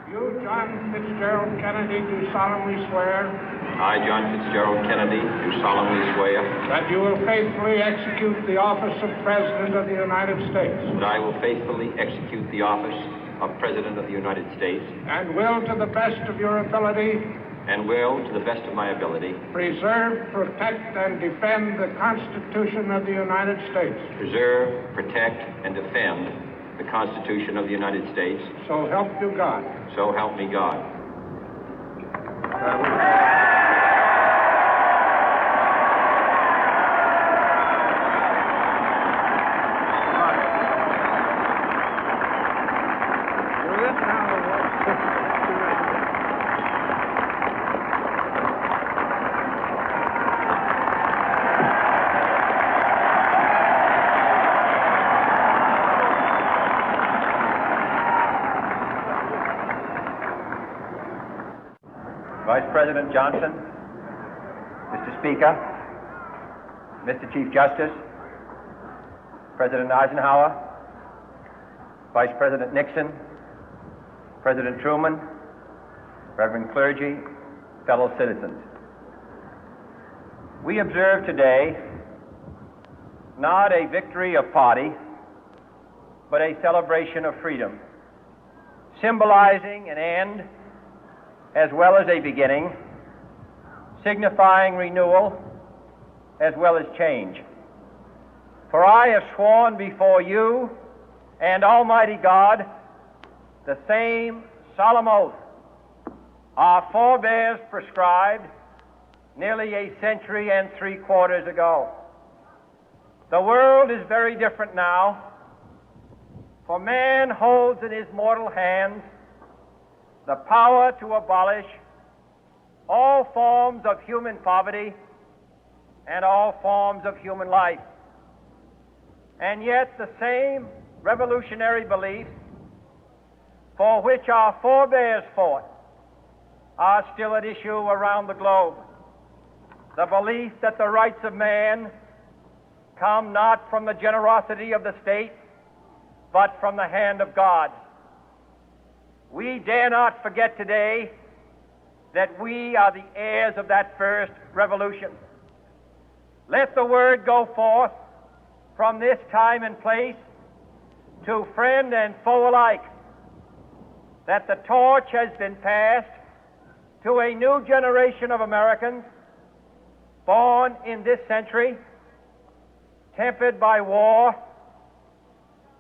You, John Fitzgerald Kennedy, do solemnly swear. I, John Fitzgerald Kennedy, do solemnly swear. That you will faithfully execute the office of President of the United States. That I will faithfully execute the office of President of the United States. And will, to the best of your ability. And will, to the best of my ability. Preserve, protect, and defend the Constitution of the United States. Preserve, protect, and defend the Constitution of the United States. So help you God. So help me God. Vice President Johnson, Mr. Speaker, Mr. Chief Justice, President Eisenhower, Vice President Nixon, President Truman, Reverend clergy, fellow citizens. We observe today not a victory of party, but a celebration of freedom, symbolizing an end as well as a beginning, signifying renewal as well as change. For I have sworn before you and Almighty God the same solemn oath our forebears prescribed nearly a century and 3/4 ago. The world is very different now, for man holds in his mortal hands the power to abolish all forms of human poverty and all forms of human life. And yet the same revolutionary beliefs for which our forebears fought are still at issue around the globe. The belief that the rights of man come not from the generosity of the state, but from the hand of God. We dare not forget today that we are the heirs of that first revolution. Let the word go forth from this time and place to friend and foe alike that the torch has been passed to a new generation of Americans born in this century, tempered by war,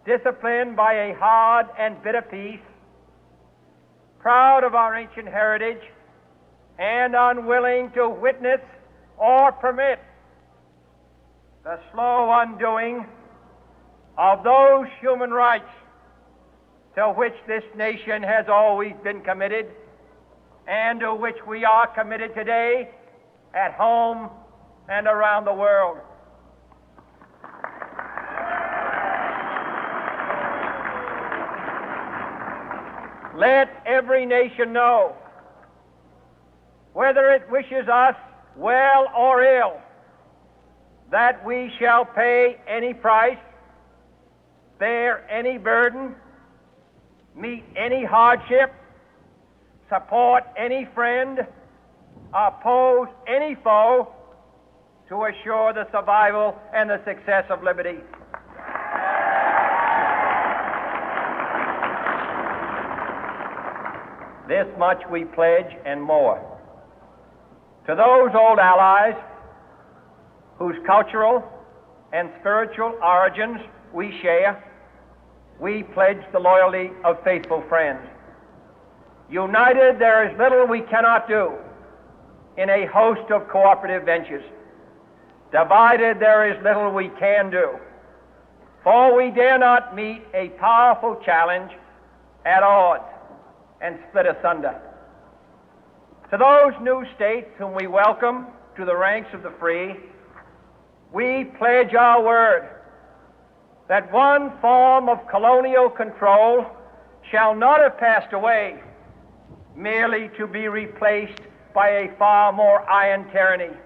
disciplined by a hard and bitter peace, proud of our ancient heritage, and unwilling to witness or permit the slow undoing of those human rights to which this nation has always been committed and to which we are committed today at home and around the world. Let every nation know, whether it wishes us well or ill, that we shall pay any price, bear any burden, meet any hardship, support any friend, oppose any foe to assure the survival and the success of liberty. This much we pledge and more. To those old allies whose cultural and spiritual origins we share, we pledge the loyalty of faithful friends. United, there is little we cannot do in a host of cooperative ventures. Divided, there is little we can do, for we dare not meet a powerful challenge at odds and split asunder. To those new states whom we welcome to the ranks of the free, we pledge our word that one form of colonial control shall not have passed away, merely to be replaced by a far more iron tyranny.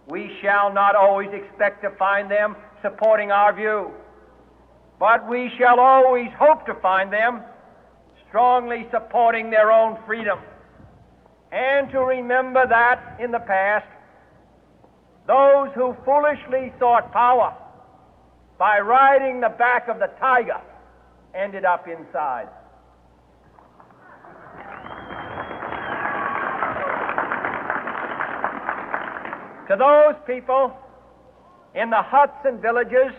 We shall not always expect to find them supporting our view, but we shall always hope to find them strongly supporting their own freedom, and to remember that in the past, those who foolishly sought power by riding the back of the tiger ended up inside. To those people in the huts and villages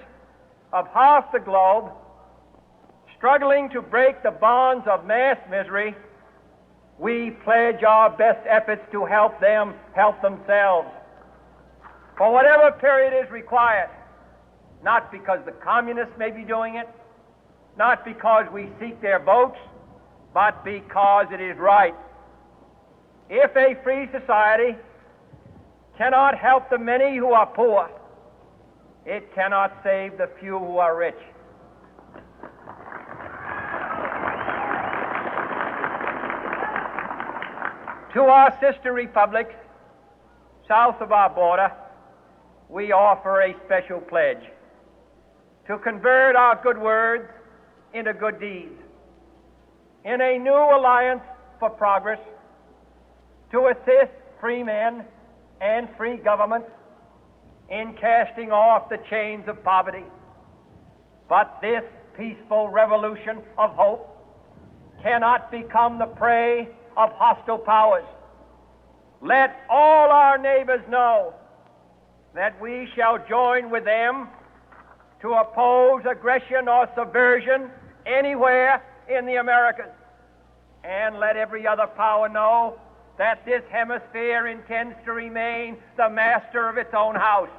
of half the globe struggling to break the bonds of mass misery, we pledge our best efforts to help them help themselves for whatever period is required, not because the communists may be doing it, not because we seek their votes, but because it is right. If a free society cannot help the many who are poor, it cannot save the few who are rich. To our sister republics south of our border, we offer a special pledge to convert our good words into good deeds, in a new alliance for progress, to assist free men and free governments in casting off the chains of poverty. But this peaceful revolution of hope cannot become the prey of hostile powers. Let all our neighbors know that we shall join with them to oppose aggression or subversion anywhere in the Americas. And let every other power know that this hemisphere intends to remain the master of its own house.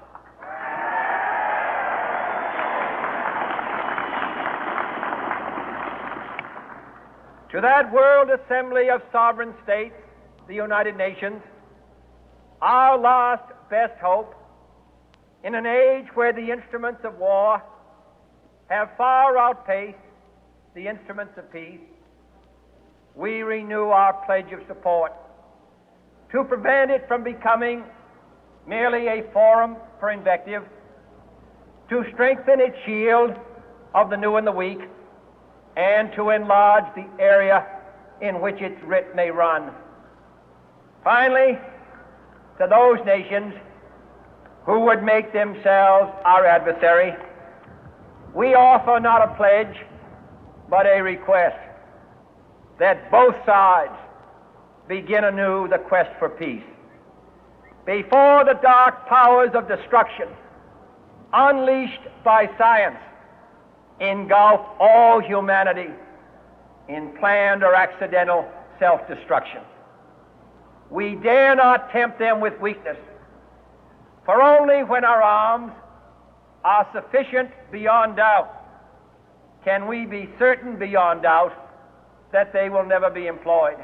To that World Assembly of Sovereign States, the United Nations, our last best hope, in an age where the instruments of war have far outpaced the instruments of peace, we renew our pledge of support to prevent it from becoming merely a forum for invective, to strengthen its shield of the new and the weak, and to enlarge the area in which its writ may run. Finally, to those nations who would make themselves our adversary, we offer not a pledge, but a request that both sides begin anew the quest for peace. Before the dark powers of destruction, unleashed by science, engulf all humanity in planned or accidental self-destruction, we dare not tempt them with weakness, for only when our arms are sufficient beyond doubt can we be certain beyond doubt that they will never be employed.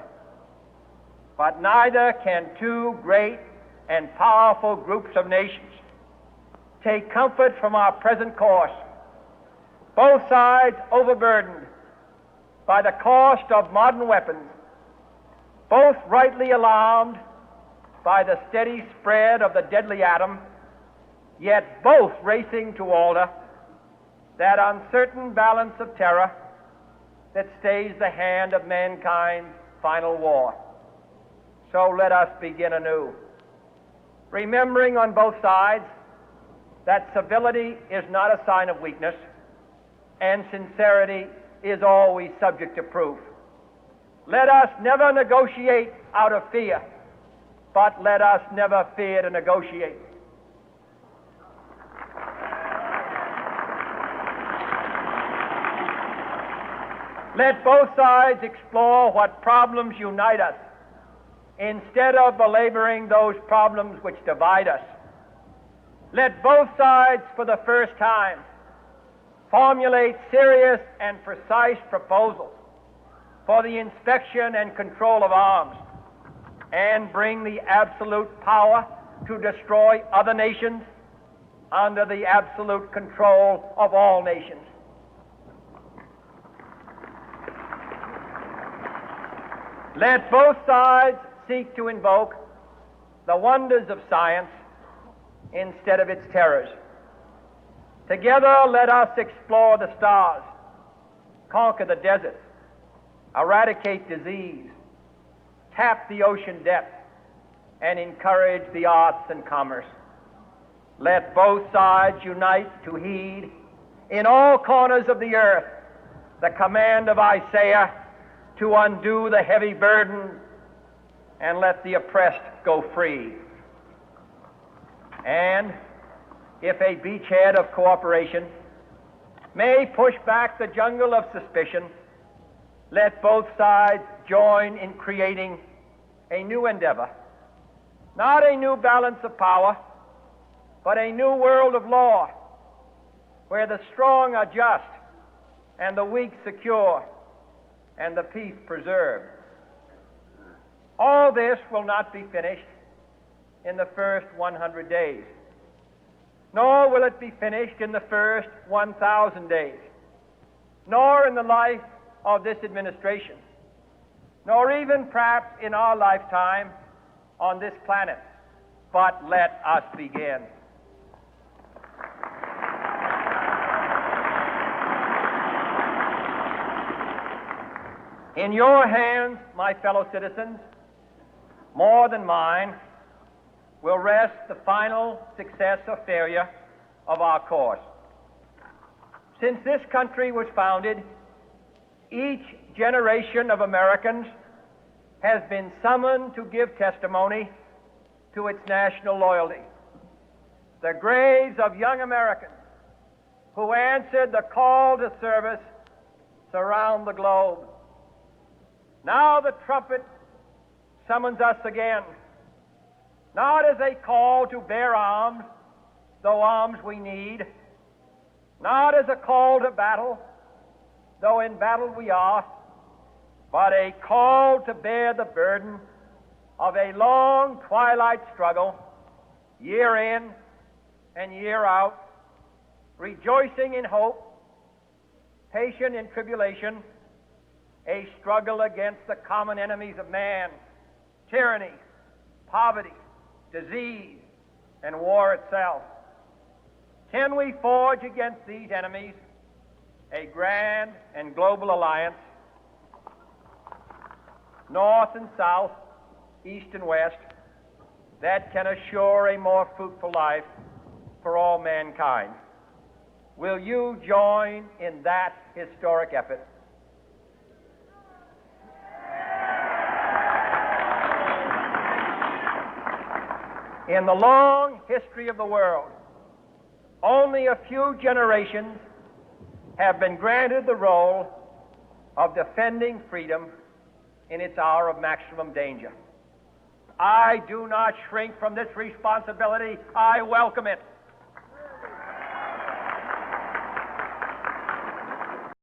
But neither can two great and powerful groups of nations take comfort from our present course, both sides overburdened by the cost of modern weapons, both rightly alarmed by the steady spread of the deadly atom, yet both racing to alter that uncertain balance of terror that stays the hand of mankind's final war. So let us begin anew, remembering on both sides that civility is not a sign of weakness, and sincerity is always subject to proof. Let us never negotiate out of fear, but let us never fear to negotiate. Let both sides explore what problems unite us, instead of belaboring those problems which divide us. Let both sides, for the first time, formulate serious and precise proposals for the inspection and control of arms, and bring the absolute power to destroy other nations under the absolute control of all nations. Let both sides seek to invoke the wonders of science instead of its terrors. Together, let us explore the stars, conquer the deserts, eradicate disease, tap the ocean depth, and encourage the arts and commerce. Let both sides unite to heed in all corners of the earth the command of Isaiah to undo the heavy burden and let the oppressed go free. And if a beachhead of cooperation may push back the jungle of suspicion, let both sides join in creating a new endeavor, not a new balance of power, but a new world of law, where the strong are just and the weak secure and the peace preserved. All this will not be finished in the first 100 days, nor will it be finished in the first 1,000 days, nor in the life of this administration, nor even perhaps in our lifetime on this planet. But let us begin. In your hands, my fellow citizens, more than mine, will rest the final success or failure of our course. Since this country was founded, each generation of Americans has been summoned to give testimony to its national loyalty. The graves of young Americans who answered the call to service surround the globe. Now the trumpet summons us again, not as a call to bear arms, though arms we need, not as a call to battle, though in battle we are, but a call to bear the burden of a long twilight struggle, year in and year out, rejoicing in hope, patient in tribulation, a struggle against the common enemies of man, tyranny, poverty, disease, and war itself. Can we forge against these enemies a grand and global alliance, north and south, east and west, that can assure a more fruitful life for all mankind? Will you join in that historic effort? In the long history of the world, only a few generations have been granted the role of defending freedom in its hour of maximum danger. I do not shrink from this responsibility. I welcome it.